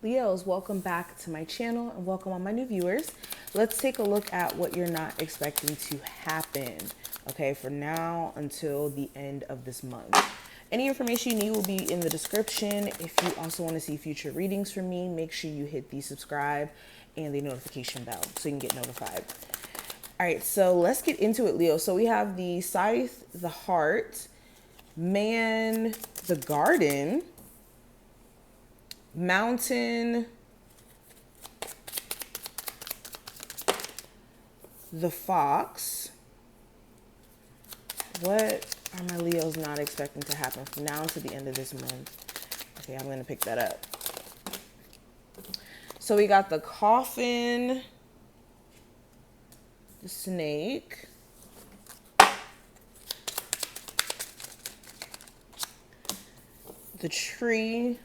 Leos, welcome back to my channel and welcome all my new viewers. Let's take a look at what you're not expecting to happen, okay, for now until the end of this month. Any information you need will be in the description. If you also want to see future readings from me, make sure you hit the subscribe and the notification bell so you can get notified. All right, so let's get into it, Leo. So we have the Scythe, the Heart, Man, the Garden, Mountain, the Fox. What are my Leos not expecting to happen from now to the end of this month? Okay, I'm going to pick that up. So we got the Coffin, the Snake, the Tree,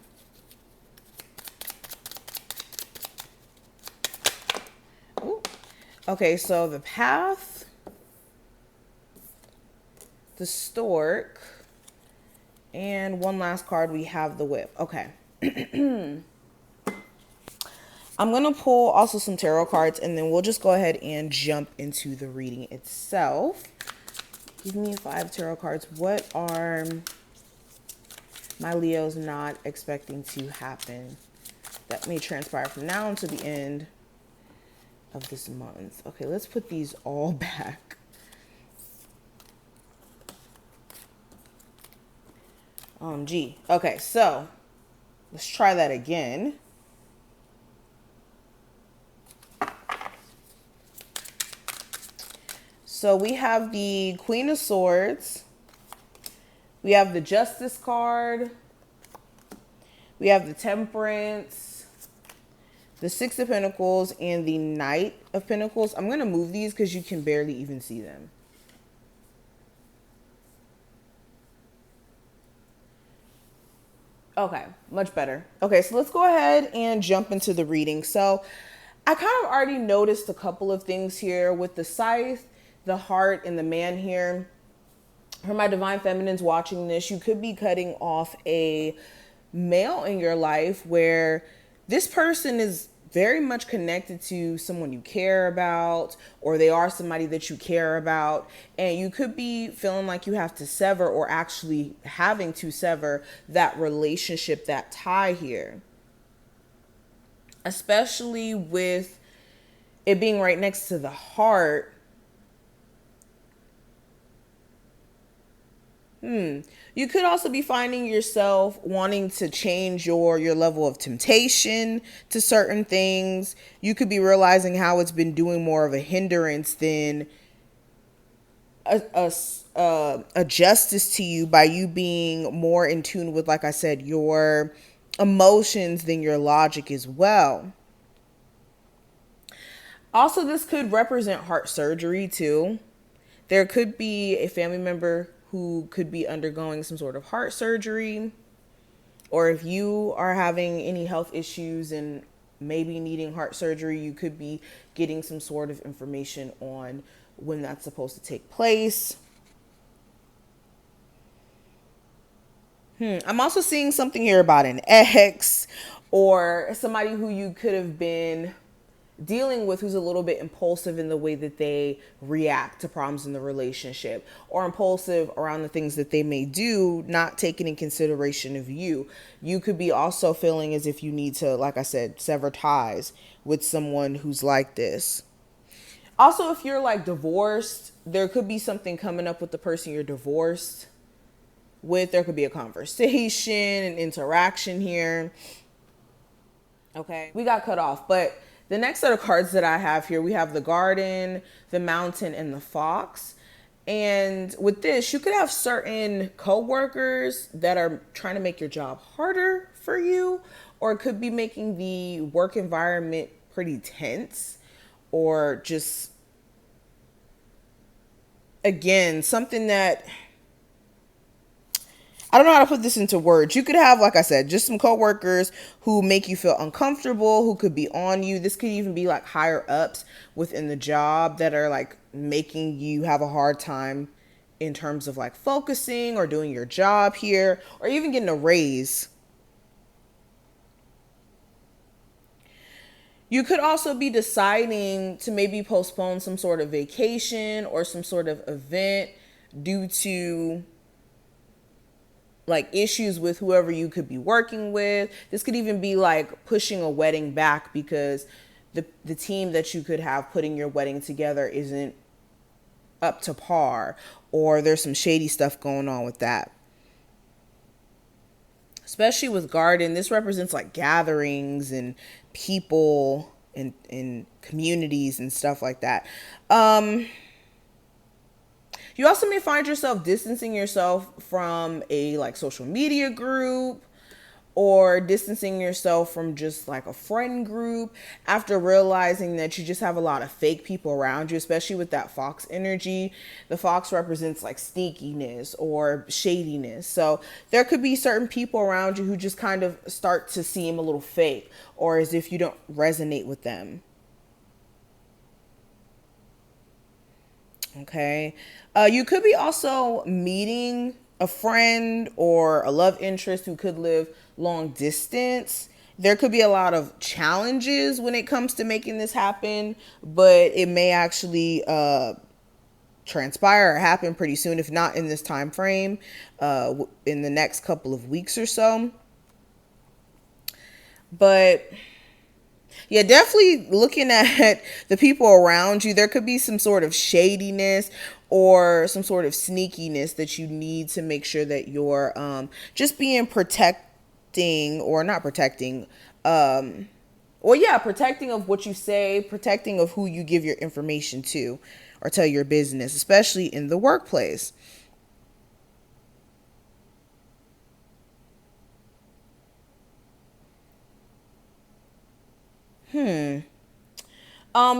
ooh. Okay, so the Path, the Stork, and one last card, we have the Whip. Okay. I'm going to pull also some tarot cards, and then we'll just go ahead and jump into the reading itself. Give me 5 tarot cards. What are my Leos not expecting to happen that may transpire from now until the end of this month? Okay, let's put these all back. Gee. Okay, so let's try that again. So we have the Queen of Swords. We have the Justice card. We have the Temperance, the Six of Pentacles, and the Knight of Pentacles. I'm going to move these because you can barely even see them. Okay, much better. Okay, so let's go ahead and jump into the reading. So I kind of already noticed a couple of things here with the Scythe, the Heart, and the Man here. For my divine feminines watching this, you could be cutting off a male in your life where this person is very much connected to someone you care about, or they are somebody that you care about, and you could be feeling like you have to sever, or actually having to sever that relationship, that tie here, especially with it being right next to the Heart. You could also be finding yourself wanting to change your level of temptation to certain things. You could be realizing how it's been doing more of a hindrance than a justice to you, by you being more in tune with, like I said, your emotions than your logic as well. Also, this could represent heart surgery too. There could be a family member who could be undergoing some sort of heart surgery, or if you are having any health issues and maybe needing heart surgery, you could be getting some sort of information on when that's supposed to take place. I'm also seeing something here about an ex, or somebody who you could have been dealing with who's a little bit impulsive in the way that they react to problems in the relationship, or impulsive around the things that they may do, not taking in consideration of you. You could be also feeling as if you need to, like I said, sever ties with someone who's like this. Also, if you're like divorced, there could be something coming up with the person you're divorced with. There could be a conversation, an interaction here. Okay, we got cut off, but the next set of cards that I have here, we have the Garden, the Mountain, and the Fox. And with this, you could have certain coworkers that are trying to make your job harder for you, or it could be making the work environment pretty tense, or just, again, something that, I don't know how to put this into words. You could have, like I said, just some coworkers who make you feel uncomfortable, who could be on you. This could even be like higher ups within the job that are like making you have a hard time in terms of like focusing or doing your job here, or even getting a raise. You could also be deciding to maybe postpone some sort of vacation or some sort of event due to like issues with whoever you could be working with. This could even be like pushing a wedding back because the team that you could have putting your wedding together isn't up to par, or there's some shady stuff going on with that. Especially with garden, this represents like gatherings and people and communities and stuff like that. You also may find yourself distancing yourself from a like social media group, or distancing yourself from just like a friend group after realizing that you just have a lot of fake people around you, especially with that fox energy. The fox represents like sneakiness or shadiness. So there could be certain people around you who just kind of start to seem a little fake, or as if you don't resonate with them. Okay. You could be also meeting a friend or a love interest who could live long distance. There could be a lot of challenges when it comes to making this happen, but it may actually transpire or happen pretty soon, if not in this time frame, in the next couple of weeks or so. But yeah, definitely looking at the people around you, there could be some sort of shadiness or some sort of sneakiness that you need to make sure that you're just being protecting, or not protecting, or yeah, protecting of what you say, protecting of who you give your information to or tell your business, especially in the workplace.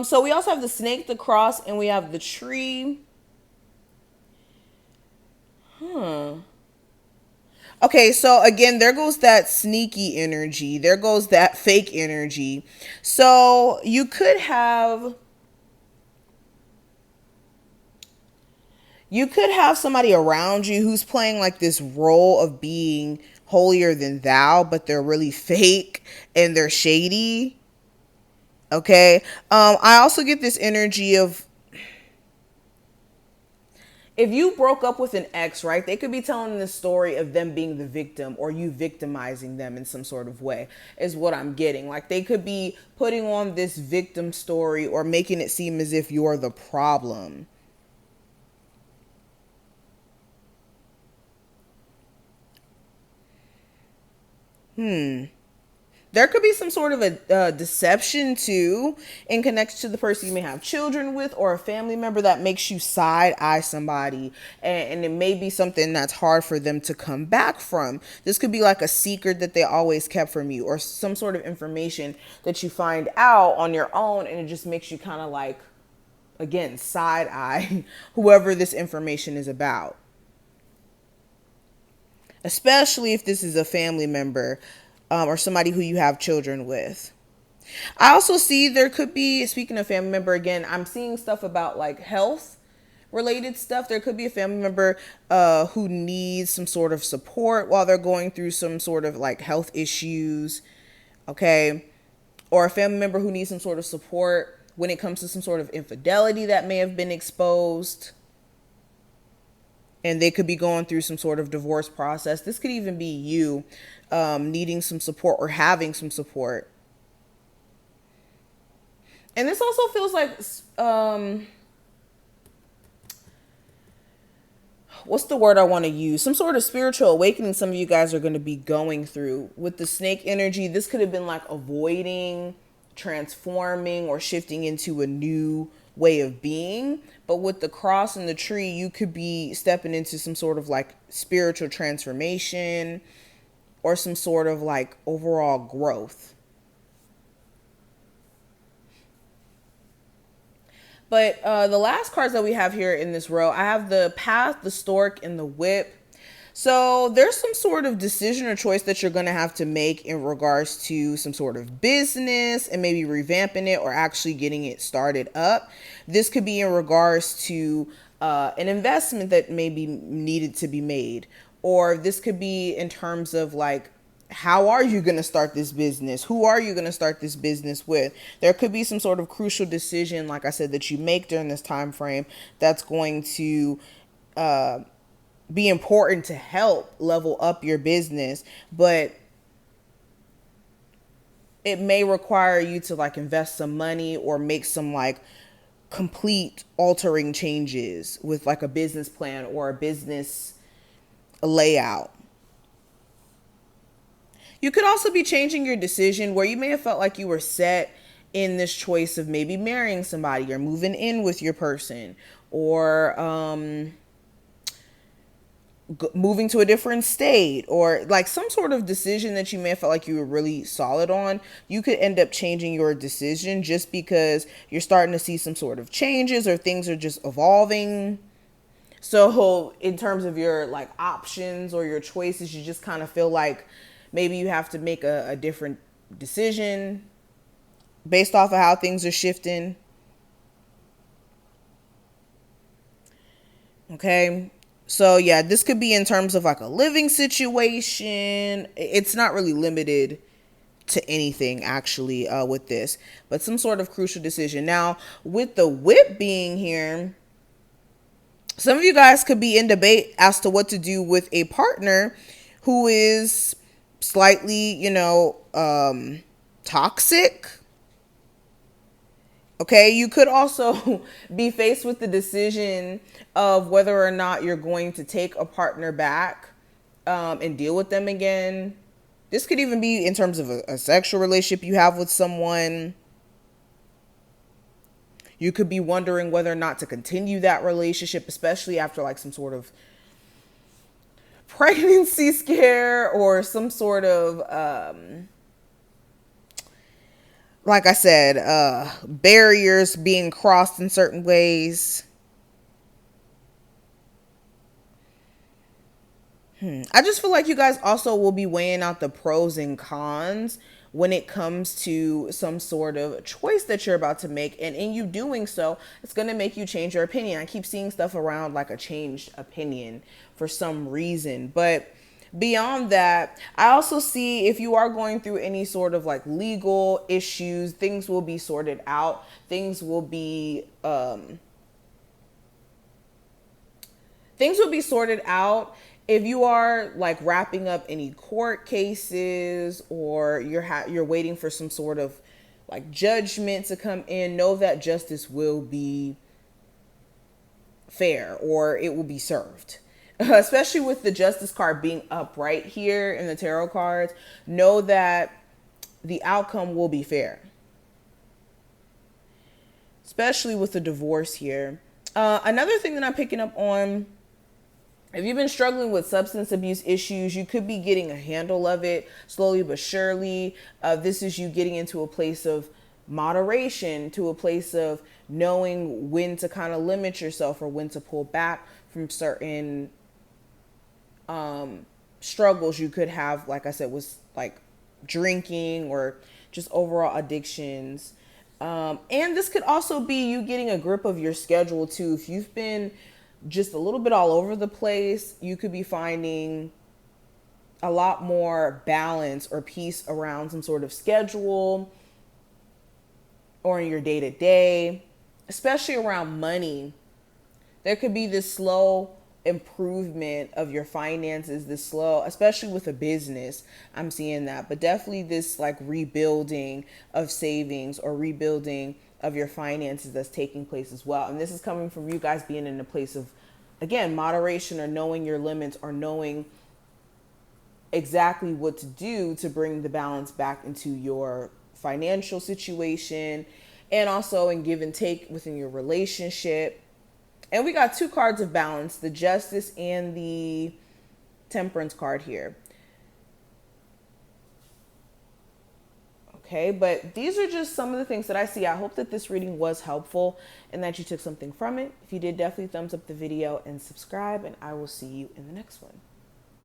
So we also have the snake, the cross, and we have the tree. Okay, so again, there goes that sneaky energy. There goes that fake energy. So you could have somebody around you who's playing like this role of being holier than thou, but they're really fake and they're shady. Okay. I also get this energy of, if you broke up with an ex, right, they could be telling the story of them being the victim or you victimizing them in some sort of way, is what I'm getting. Like they could be putting on this victim story or making it seem as if you're the problem. There could be some sort of a deception too in connection to the person you may have children with, or a family member that makes you side eye somebody, and it may be something that's hard for them to come back from. This could be like a secret that they always kept from you, or some sort of information that you find out on your own, and it just makes you kind of like, again, side eye whoever this information is about, especially if this is a family member, or somebody who you have children with. I also see there could be, speaking of family member, again, I'm seeing stuff about like health related stuff. There could be a family member who needs some sort of support while they're going through some sort of like health issues. Okay. Or a family member who needs some sort of support when it comes to some sort of infidelity that may have been exposed, and they could be going through some sort of divorce process. This could even be you needing some support or having some support. And this also feels like, what's the word I want to use? Some sort of spiritual awakening some of you guys are going to be going through. With the snake energy, this could have been like avoiding, transforming, or shifting into a new way of being. But with the cross and the tree, you could be stepping into some sort of like spiritual transformation or some sort of like overall growth. But the last cards that we have here in this row, I have the path, the stork, and the whip. So there's some sort of decision or choice that you're going to have to make in regards to some sort of business and maybe revamping it or actually getting it started up. This could be in regards to an investment that may be needed to be made, or this could be in terms of like How are you going to start this business? Who are you going to start this business with? There could be some sort of crucial decision, like I said, that you make during this time frame that's going to be important to help level up your business, but it may require you to like invest some money or make some like complete altering changes with like a business plan or a business layout. You could also be changing your decision where you may have felt like you were set in this choice of maybe marrying somebody or moving in with your person, or moving to a different state, or like some sort of decision that you may have felt like you were really solid on. You could end up changing your decision just because you're starting to see some sort of changes or things are just evolving. So in terms of your like options or your choices, you just kind of feel like maybe you have to make a different decision based off of how things are shifting. Okay. So yeah, this could be in terms of like a living situation. It's not really limited to anything actually with this, but some sort of crucial decision. Now, with the whip being here, some of you guys could be in debate as to what to do with a partner who is slightly, toxic. Okay, you could also be faced with the decision of whether or not you're going to take a partner back and deal with them again. This could even be in terms of a sexual relationship you have with someone. You could be wondering whether or not to continue that relationship, especially after like some sort of pregnancy scare or some sort of like I said, barriers being crossed in certain ways. I just feel like you guys also will be weighing out the pros and cons when it comes to some sort of choice that you're about to make. And in you doing so, it's going to make you change your opinion. I keep seeing stuff around like a changed opinion for some reason. But beyond that, I also see if you are going through any sort of like legal issues, things will be sorted out. Things will be sorted out. If you are like wrapping up any court cases, or you're waiting for some sort of like judgment to come in, know that justice will be fair, or it will be served. Especially with the justice card being up right here in the tarot cards, know that the outcome will be fair. Especially with the divorce here. Another thing that I'm picking up on, if you've been struggling with substance abuse issues, you could be getting a handle of it slowly but surely. This is you getting into a place of moderation, to a place of knowing when to kind of limit yourself or when to pull back from certain struggles you could have, like I said, was like drinking or just overall addictions. And this could also be you getting a grip of your schedule too. If you've been just a little bit all over the place, you could be finding a lot more balance or peace around some sort of schedule or in your day to day, especially around money. There could be this slow improvement of your finances, this slow, especially with a business. I'm seeing that, but definitely this like rebuilding of savings or rebuilding of your finances that's taking place as well. And this is coming from you guys being in a place of, again, moderation, or knowing your limits, or knowing exactly what to do to bring the balance back into your financial situation, and also in give and take within your relationship. And we got two cards of balance, the Justice and the Temperance card here. Okay, but these are just some of the things that I see. I hope that this reading was helpful and that you took something from it. If you did, definitely thumbs up the video and subscribe, and I will see you in the next one.